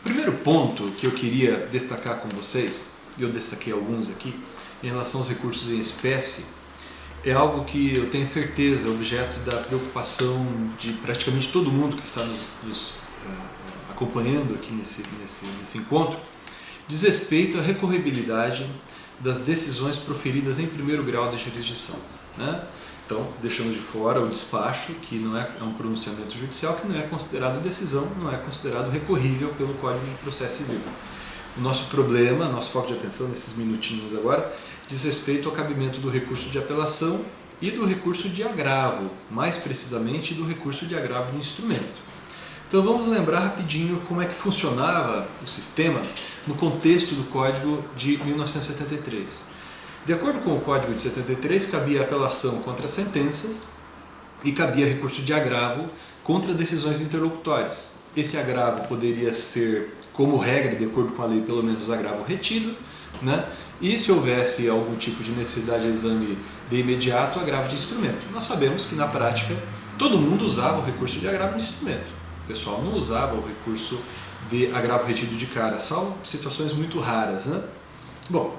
O primeiro ponto que eu queria destacar com vocês, e eu destaquei alguns aqui, em relação aos recursos em espécie, é algo que eu tenho certeza é objeto da preocupação de praticamente todo mundo que está nos acompanhando aqui nesse encontro, diz respeito à recorribilidade das decisões proferidas em primeiro grau da jurisdição, né? Então, deixamos de fora o despacho, que não é um pronunciamento judicial, que não é considerado decisão, não é considerado recorrível pelo Código de Processo Civil. O nosso problema, nosso foco de atenção nesses minutinhos agora, diz respeito ao cabimento do recurso de apelação e do recurso de agravo, mais precisamente do recurso de agravo de instrumento. Então vamos lembrar rapidinho como é que funcionava o sistema no contexto do Código de 1973. De acordo com o Código de 73, cabia apelação contra sentenças e cabia recurso de agravo contra decisões interlocutórias. Esse agravo poderia ser, como regra, de acordo com a lei, pelo menos agravo retido, né? E se houvesse algum tipo de necessidade de exame de imediato, agravo de instrumento. Nós sabemos que na prática todo mundo usava o recurso de agravo de instrumento. O pessoal não usava o recurso de agravo retido de cara, são situações muito raras, né? Bom,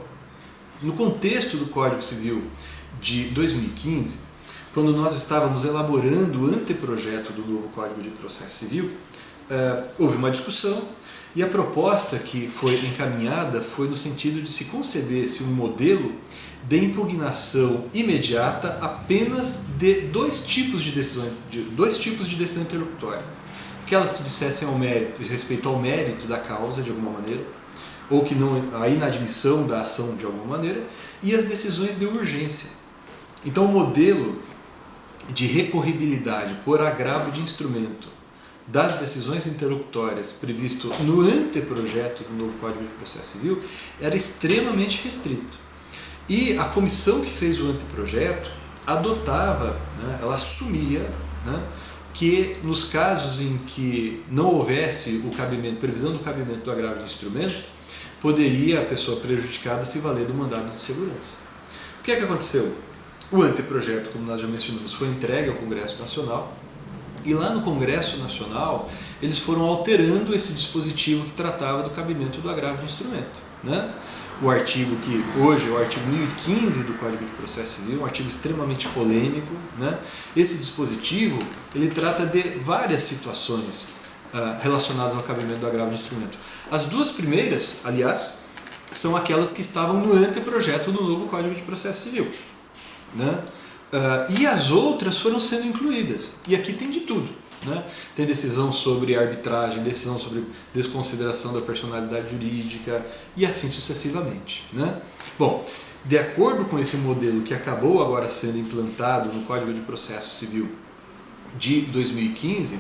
no contexto do Código Civil de 2015, quando nós estávamos elaborando o anteprojeto do novo Código de Processo Civil, houve uma discussão e a proposta que foi encaminhada foi no sentido de se concebesse um modelo de impugnação imediata apenas de dois tipos de decisão interlocutória. Aquelas que dissessem respeito ao mérito da causa, de alguma maneira, ou que não, a inadmissão da ação de alguma maneira, e as decisões de urgência. Então o modelo de recorribilidade por agravo de instrumento das decisões interlocutórias previsto no anteprojeto do novo Código de Processo Civil era extremamente restrito. E a comissão que fez o anteprojeto adotava, né, ela assumia, né, que nos casos em que não houvesse previsão do cabimento do agravo de instrumento, poderia a pessoa prejudicada se valer do mandado de segurança. O que é que aconteceu? O anteprojeto, como nós já mencionamos, foi entregue ao Congresso Nacional, e lá no Congresso Nacional eles foram alterando esse dispositivo que tratava do cabimento do agravo de instrumento, né? O artigo que hoje é o artigo 1015 do Código de Processo Civil, um artigo extremamente polêmico, né? Esse dispositivo ele trata de várias situações relacionadas ao cabimento do agravo de instrumento. As duas primeiras, aliás, são aquelas que estavam no anteprojeto do novo Código de Processo Civil, né? E as outras foram sendo incluídas. E aqui tem de tudo, né? Tem decisão sobre arbitragem, decisão sobre desconsideração da personalidade jurídica e assim sucessivamente, né? Bom, de acordo com esse modelo que acabou agora sendo implantado no Código de Processo Civil de 2015,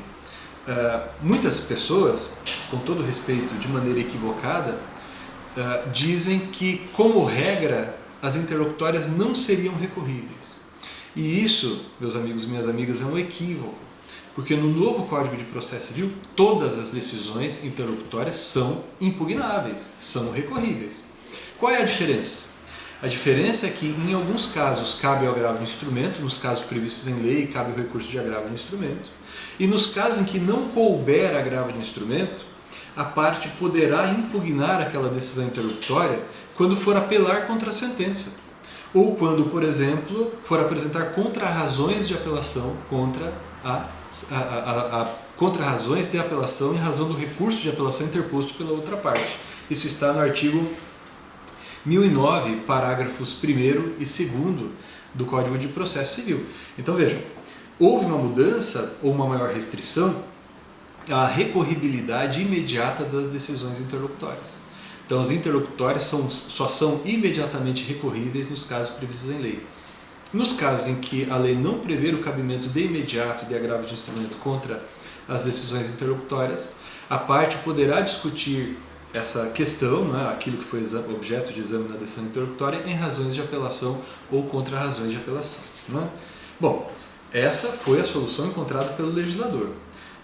muitas pessoas, com todo respeito, de maneira equivocada, dizem que, como regra, as interlocutórias não seriam recorríveis. E isso, meus amigos e minhas amigas, é um equívoco, porque no novo Código de Processo Civil todas as decisões interlocutórias são impugnáveis, são recorríveis. Qual é a diferença? A diferença é que em alguns casos cabe o agravo de instrumento, nos casos previstos em lei cabe o recurso de agravo de instrumento, e nos casos em que não couber agravo de instrumento, a parte poderá impugnar aquela decisão interlocutória quando for apelar contra a sentença, ou quando, por exemplo, for apresentar contrarrazões de apelação contra contrarrazões de apelação em razão do recurso de apelação interposto pela outra parte. Isso está no artigo 1009, parágrafos 1º e 2º do Código de Processo Civil. Então vejam, houve uma mudança ou uma maior restrição à recorribilidade imediata das decisões interlocutórias. Então, as interlocutórias só são imediatamente recorríveis nos casos previstos em lei. Nos casos em que a lei não prever o cabimento de imediato de agravo de instrumento contra as decisões interlocutórias, a parte poderá discutir essa questão, né, aquilo que foi objeto de exame na decisão interlocutória, em razões de apelação ou contra razões de apelação, né? Bom, essa foi a solução encontrada pelo legislador.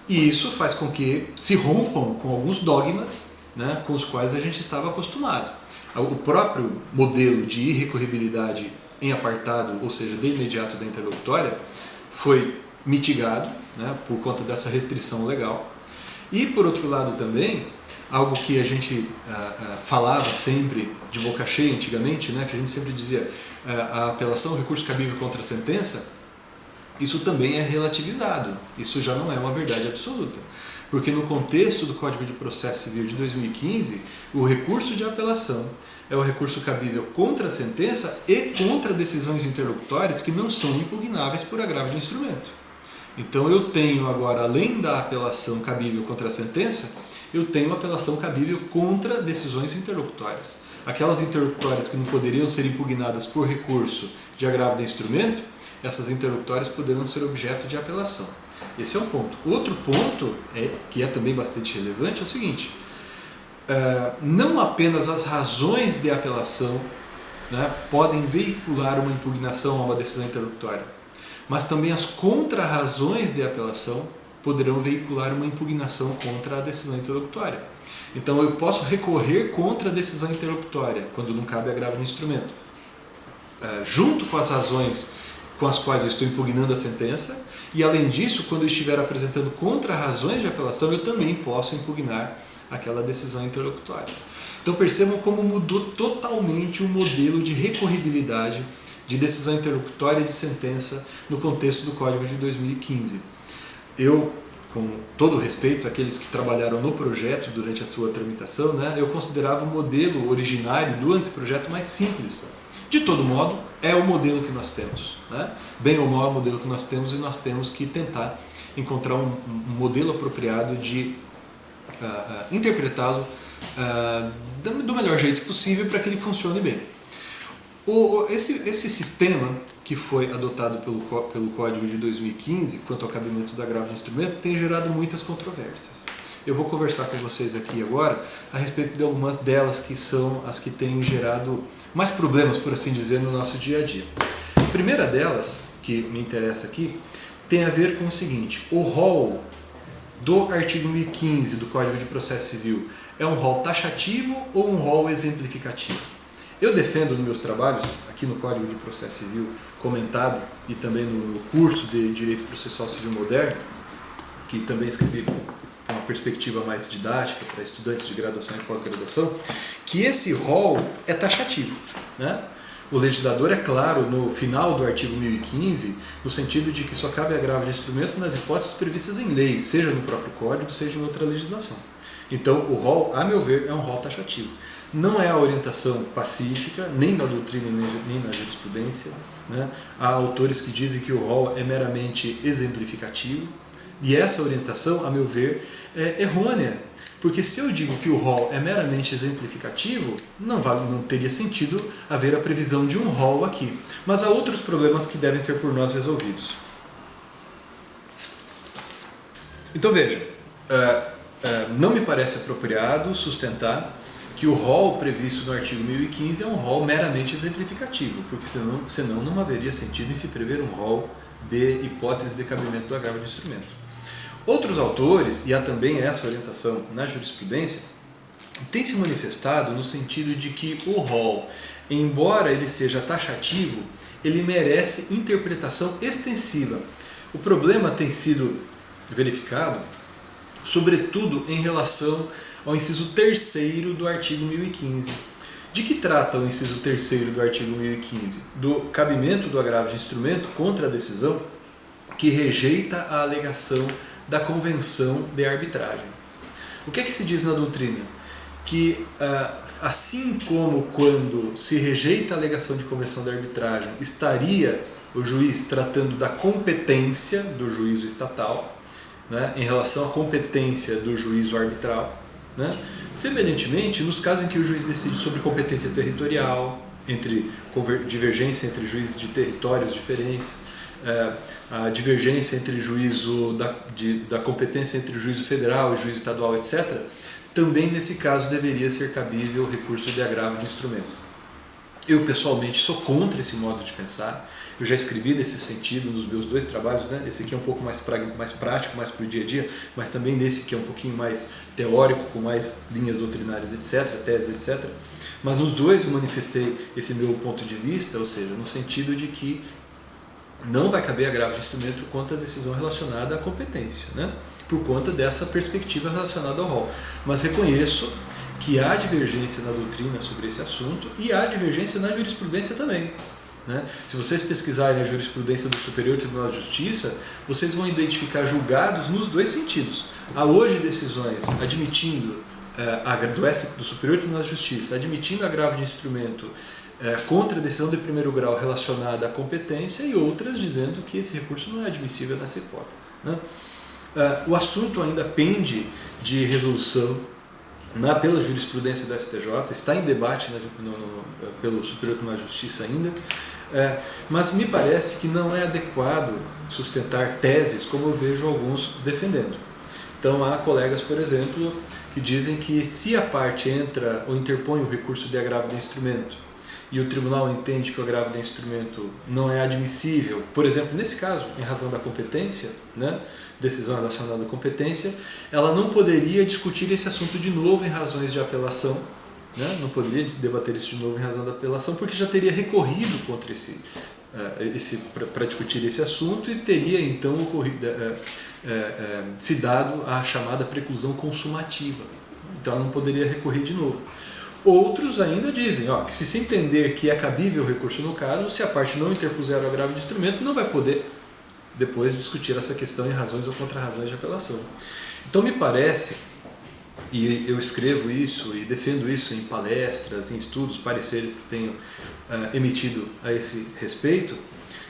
E isso faz com que se rompam com alguns dogmas, né, com os quais a gente estava acostumado. O próprio modelo de irrecorribilidade em apartado, ou seja, de imediato da interlocutória, foi mitigado, né, por conta dessa restrição legal. E, por outro lado também, algo que a gente falava sempre de boca cheia antigamente, né, que a gente sempre dizia, a apelação, o recurso cabível contra a sentença, isso também é relativizado, isso já não é uma verdade absoluta. Porque no contexto do Código de Processo Civil de 2015, o recurso de apelação é o recurso cabível contra a sentença e contra decisões interlocutórias que não são impugnáveis por agravo de instrumento. Então eu tenho agora, além da apelação cabível contra a sentença, eu tenho apelação cabível contra decisões interlocutórias. Aquelas interlocutórias que não poderiam ser impugnadas por recurso de agravo de instrumento, essas interlocutórias poderão ser objeto de apelação. Esse é um ponto. Outro ponto, que é também bastante relevante, é o seguinte: não apenas as razões de apelação, né, podem veicular uma impugnação a uma decisão interlocutória, mas também as contrarrazões de apelação poderão veicular uma impugnação contra a decisão interlocutória. Então eu posso recorrer contra a decisão interlocutória, quando não cabe agravo de instrumento, junto com as razões com as quais eu estou impugnando a sentença, e além disso, quando eu estiver apresentando contrarrazões de apelação, eu também posso impugnar aquela decisão interlocutória. Então percebam como mudou totalmente o modelo de recorribilidade de decisão interlocutória e de sentença no contexto do Código de 2015. Eu, com todo respeito àqueles que trabalharam no projeto durante a sua tramitação, né, eu considerava o modelo originário do anteprojeto mais simples. De todo modo, é o modelo que nós temos, né? Bem ou mal é o modelo que nós temos, e nós temos que tentar encontrar um modelo apropriado de interpretá-lo do melhor jeito possível para que ele funcione bem. Esse sistema que foi adotado pelo Código de 2015, quanto ao cabimento do agravo de instrumento, tem gerado muitas controvérsias. Eu vou conversar com vocês aqui agora a respeito de algumas delas que são as que têm gerado mais problemas, por assim dizer, no nosso dia a dia. A primeira delas, que me interessa aqui, tem a ver com o seguinte: o rol do artigo 1015 do Código de Processo Civil é um rol taxativo ou um rol exemplificativo? Eu defendo nos meus trabalhos, aqui no Código de Processo Civil comentado e também no curso de Direito Processual Civil Moderno, que também escrevi com uma perspectiva mais didática para estudantes de graduação e pós-graduação, que esse rol é taxativo, né? O legislador é claro no final do artigo 1015, no sentido de que só cabe agravo de instrumento nas hipóteses previstas em lei, seja no próprio Código, seja em outra legislação. Então, o rol, a meu ver, é um rol taxativo. Não é a orientação pacífica, nem na doutrina, nem na jurisprudência, né? Há autores que dizem que o rol é meramente exemplificativo, e essa orientação, a meu ver, é errônea. Porque se eu digo que o rol é meramente exemplificativo, não teria sentido haver a previsão de um rol aqui. Mas há outros problemas que devem ser por nós resolvidos. Então veja, não me parece apropriado sustentar que o rol previsto no artigo 1015 é um rol meramente exemplificativo, porque senão não haveria sentido em se prever um rol de hipótese de cabimento do agravo de instrumento. Outros autores, e há também essa orientação na jurisprudência, têm se manifestado no sentido de que o rol, embora ele seja taxativo, ele merece interpretação extensiva. O problema tem sido verificado, sobretudo em relação ao inciso 3º do artigo 1015. De que trata o inciso 3º do artigo 1015? Do cabimento do agravo de instrumento contra a decisão que rejeita a alegação da convenção de arbitragem. O que é que se diz na doutrina? Que assim como quando se rejeita a alegação de convenção de arbitragem, estaria o juiz tratando da competência do juízo estatal, né, em relação à competência do juízo arbitral, né? Semelhantemente, nos casos em que o juiz decide sobre competência territorial, entre divergência entre juízes de territórios diferentes, a divergência entre juízo da competência entre o juízo federal e o juízo estadual, etc., também nesse caso deveria ser cabível o recurso de agravo de instrumento. Eu pessoalmente sou contra esse modo de pensar, eu já escrevi nesse sentido nos meus 2 trabalhos, né? Esse aqui é um pouco mais prático, mais para o dia a dia, mas também nesse que é um pouquinho mais teórico, com mais linhas doutrinárias, etc., teses, etc. Mas nos 2 eu manifestei esse meu ponto de vista, ou seja, no sentido de que não vai caber agravo de instrumento contra a decisão relacionada à competência, né? Por conta dessa perspectiva relacionada ao rol. Mas reconheço que há divergência na doutrina sobre esse assunto e há divergência na jurisprudência também, né? Se vocês pesquisarem a jurisprudência do Superior Tribunal de Justiça, vocês vão identificar julgados nos 2 sentidos. Há hoje decisões admitindo, do Superior Tribunal de Justiça, admitindo agravo de instrumento contra a decisão de primeiro grau relacionada à competência e outras dizendo que esse recurso não é admissível nessa hipótese, né? O assunto ainda pende de resolução pela jurisprudência da STJ, está em debate pelo Superior Tribunal de Justiça ainda, mas me parece que não é adequado sustentar teses como eu vejo alguns defendendo. Então há colegas, por exemplo, que dizem que se a parte entra ou interpõe o recurso de agravo de instrumento e o tribunal entende que o agravo de instrumento não é admissível, por exemplo, nesse caso, em razão da competência, né, decisão relacionada à competência, ela não poderia discutir esse assunto de novo em razões de apelação, né, não poderia debater isso de novo em razão da apelação, porque já teria recorrido contra para discutir esse assunto e teria então se dado a chamada preclusão consumativa. Então ela não poderia recorrer de novo. Outros ainda dizem que se entender que é cabível o recurso no caso, se a parte não interpuser o agravo de instrumento, não vai poder depois discutir essa questão em razões ou contra-razões de apelação. Então me parece, e eu escrevo isso e defendo isso em palestras, em estudos, pareceres que tenho emitido a esse respeito,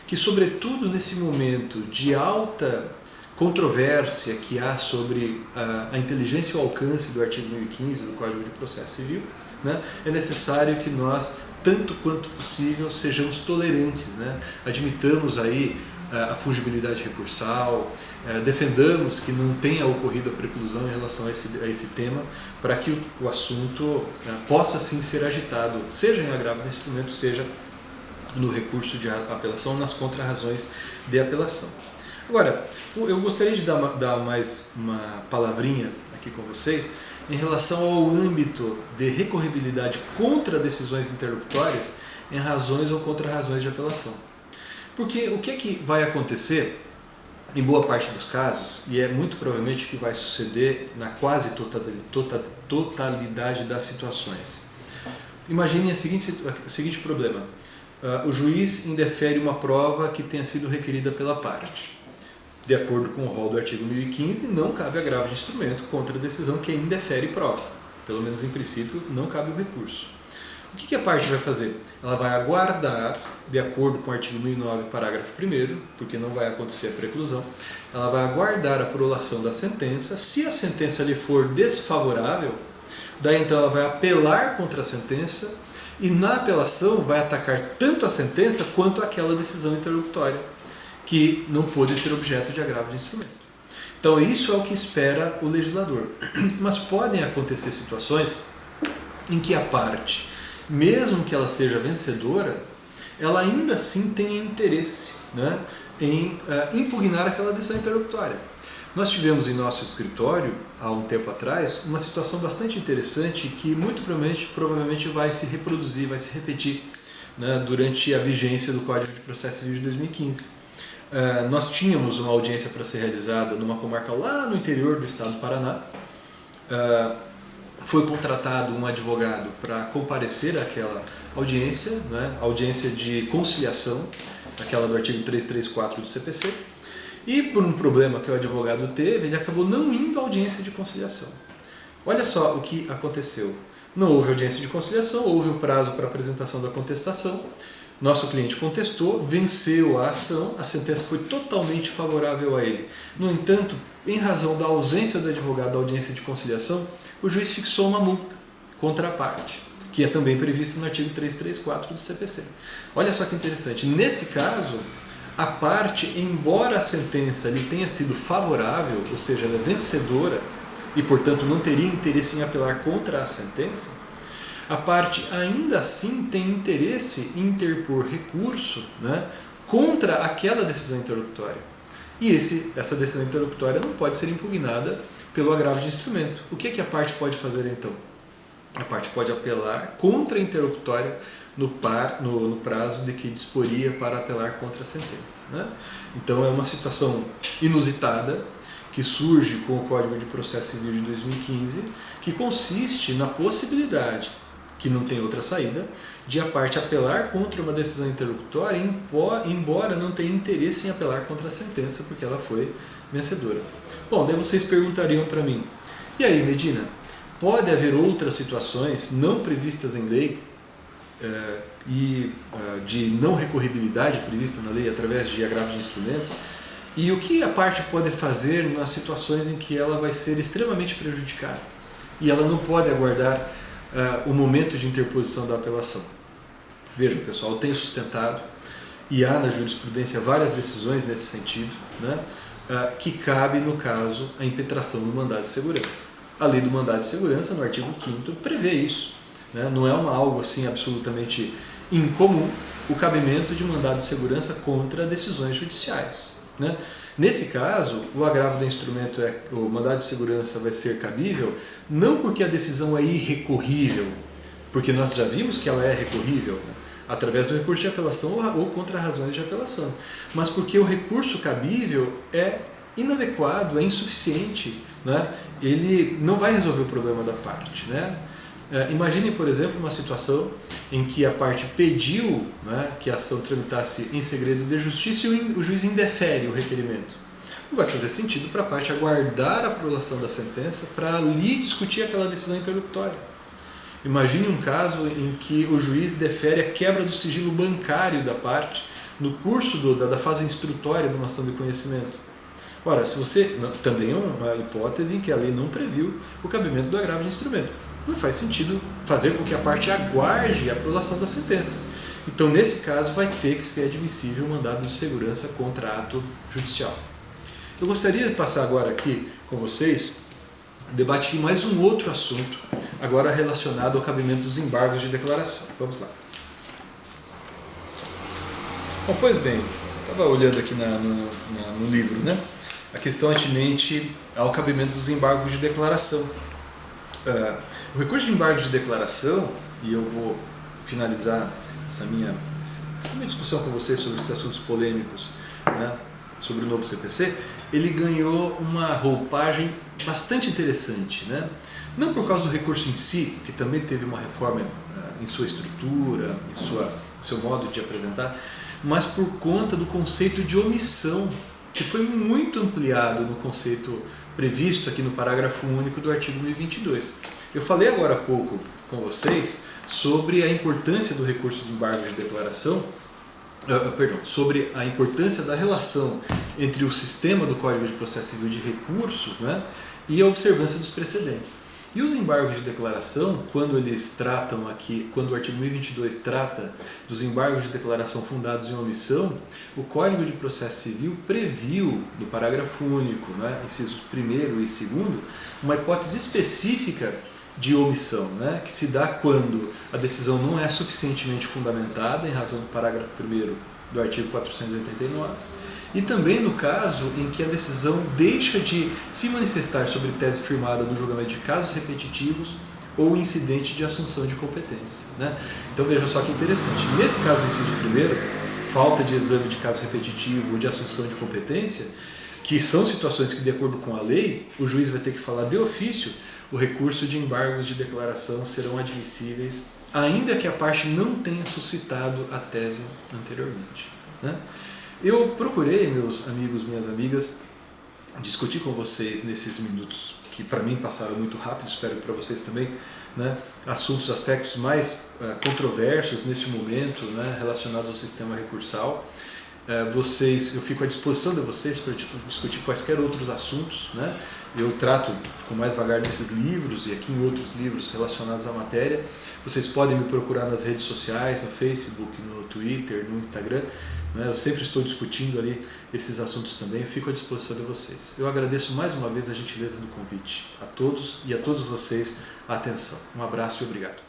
que sobretudo nesse momento de alta controvérsia que há sobre a inteligência e o alcance do artigo 1015 do Código de Processo Civil, né, é necessário que nós, tanto quanto possível, sejamos tolerantes, né? Admitamos aí a fungibilidade recursal, defendamos que não tenha ocorrido a preclusão em relação a esse tema, para que o assunto possa sim ser agitado, seja em agravo do instrumento, seja no recurso de apelação ou nas contra-razões de apelação. Agora, eu gostaria de dar mais uma palavrinha aqui aqui com vocês em relação ao âmbito de recorribilidade contra decisões interlocutórias em razões ou contra-razões de apelação. Porque o que é que vai acontecer em boa parte dos casos, e é muito provavelmente o que vai suceder na quase totalidade das situações. Imagine o seguinte problema. O juiz indefere uma prova que tenha sido requerida pela parte. De acordo com o rol do artigo 1015, não cabe agravo de instrumento contra a decisão que indefere prova. Pelo menos em princípio, não cabe o recurso. O que a parte vai fazer? Ela vai aguardar, de acordo com o artigo 1009, parágrafo 1º, porque não vai acontecer a preclusão, ela vai aguardar a prolação da sentença. Se a sentença lhe for desfavorável, daí então ela vai apelar contra a sentença e na apelação vai atacar tanto a sentença quanto aquela decisão interlocutória, que não pôde ser objeto de agravo de instrumento. Então isso é o que espera o legislador. Mas podem acontecer situações em que a parte, mesmo que ela seja vencedora, ela ainda assim tem interesse, né, em impugnar aquela decisão interlocutória. Nós tivemos em nosso escritório, há um tempo atrás, uma situação bastante interessante que muito provavelmente vai se reproduzir, vai se repetir, né, durante a vigência do Código de Processo Civil de 2015. Nós tínhamos uma audiência para ser realizada numa comarca lá no interior do estado do Paraná. Foi contratado um advogado para comparecer àquela audiência, né, audiência de conciliação, aquela do artigo 334 do CPC, e por um problema que o advogado teve, ele acabou não indo à audiência de conciliação. Olha só o que aconteceu. Não houve audiência de conciliação, houve o prazo para apresentação da contestação, nosso cliente contestou, venceu a ação, a sentença foi totalmente favorável a ele. No entanto, em razão da ausência do advogado da audiência de conciliação, o juiz fixou uma multa contra a parte, que é também prevista no artigo 334 do CPC. Olha só que interessante, nesse caso, a parte, embora a sentença lhe tenha sido favorável, ou seja, ela é vencedora, e portanto não teria interesse em apelar contra a sentença, a parte ainda assim tem interesse em interpor recurso, né, contra aquela decisão interlocutória. E essa decisão interlocutória não pode ser impugnada pelo agravo de instrumento. O que a parte pode fazer então? A parte pode apelar contra a interlocutória no prazo de que disporia para apelar contra a sentença, né? Então é uma situação inusitada que surge com o Código de Processo Civil de 2015, que consiste na possibilidade, que não tem outra saída, de a parte apelar contra uma decisão interlocutória, embora não tenha interesse em apelar contra a sentença, porque ela foi vencedora. Bom, daí vocês perguntariam para mim, e aí, Medina, pode haver outras situações não previstas em lei e de não recorribilidade prevista na lei através de agravo de instrumento? E o que a parte pode fazer nas situações em que ela vai ser extremamente prejudicada e ela não pode aguardar o momento de interposição da apelação? Vejam, pessoal, eu tenho sustentado, e há na jurisprudência várias decisões nesse sentido, né, que cabe, no caso, a impetração do mandado de segurança. A lei do mandado de segurança, no artigo 5º, prevê isso, né, não é algo assim absolutamente incomum o cabimento de mandado de segurança contra decisões judiciais, né? Nesse caso, o agravo do instrumento, o mandado de segurança vai ser cabível, não porque a decisão é irrecorrível, porque nós já vimos que ela é recorrível, né, através do recurso de apelação ou contra razões de apelação, mas porque o recurso cabível é inadequado, é insuficiente, né? Ele não vai resolver o problema da parte, né? Imaginem, por exemplo, uma situação em que a parte pediu, né, que a ação tramitasse em segredo de justiça e o juiz indefere o requerimento. Não vai fazer sentido para a parte aguardar a prolação da sentença para ali discutir aquela decisão interlocutória. Imagine um caso em que o juiz defere a quebra do sigilo bancário da parte no curso da fase instrutória de uma ação de conhecimento. Ora, se você também é uma hipótese em que a lei não previu o cabimento do agravo de instrumento. Não faz sentido fazer com que a parte aguarde a prolação da sentença. Então, nesse caso, vai ter que ser admissível o mandado de segurança contra ato judicial. Eu gostaria de passar agora aqui com vocês, debater mais um outro assunto, agora relacionado ao cabimento dos embargos de declaração. Vamos lá. Bom, pois bem, estava olhando aqui no livro, né? a questão atinente ao cabimento dos embargos de declaração. O recurso de embargo de declaração, e eu vou finalizar essa minha discussão com vocês sobre esses assuntos polêmicos, né, sobre o novo CPC, ele ganhou uma roupagem bastante interessante, né? Não por causa do recurso em si, que também teve uma reforma em sua estrutura, em seu modo de apresentar, mas por conta do conceito de omissão, que foi muito ampliado no conceito previsto aqui no parágrafo único do artigo 1022. Eu falei agora há pouco com vocês sobre a importância do recurso de embargo de declaração, sobre a importância da relação entre o sistema do Código de Processo Civil de recursos, né, e a observância dos precedentes. E os embargos de declaração, quando eles tratam aqui, quando o artigo 1022 trata dos embargos de declaração fundados em omissão, o Código de Processo Civil previu, no parágrafo único, né, incisos 1º e 2º, uma hipótese específica de omissão, né, que se dá quando a decisão não é suficientemente fundamentada, em razão do parágrafo 1º do artigo 489, e também no caso em que a decisão deixa de se manifestar sobre tese firmada no julgamento de casos repetitivos ou incidente de assunção de competência, né? Então veja só que interessante. Nesse caso do inciso 1º, falta de exame de caso repetitivo ou de assunção de competência, que são situações que, de acordo com a lei, o juiz vai ter que falar de ofício, o recurso de embargos de declaração serão admissíveis, ainda que a parte não tenha suscitado a tese anteriormente, né? Eu procurei, meus amigos, minhas amigas, discutir com vocês nesses minutos, que para mim passaram muito rápido, espero que para vocês também, né, assuntos, aspectos mais controversos nesse momento, né, relacionados ao sistema recursal. Eu fico à disposição de vocês para discutir quaisquer outros assuntos, né? Eu trato com mais vagar desses livros e aqui em outros livros relacionados à matéria. Vocês podem me procurar nas redes sociais, no Facebook, no Twitter, no Instagram, né? Eu sempre estou discutindo ali esses assuntos também, eu fico à disposição de vocês. Eu agradeço mais uma vez a gentileza do convite a todos e a todos vocês a atenção. Um abraço e obrigado.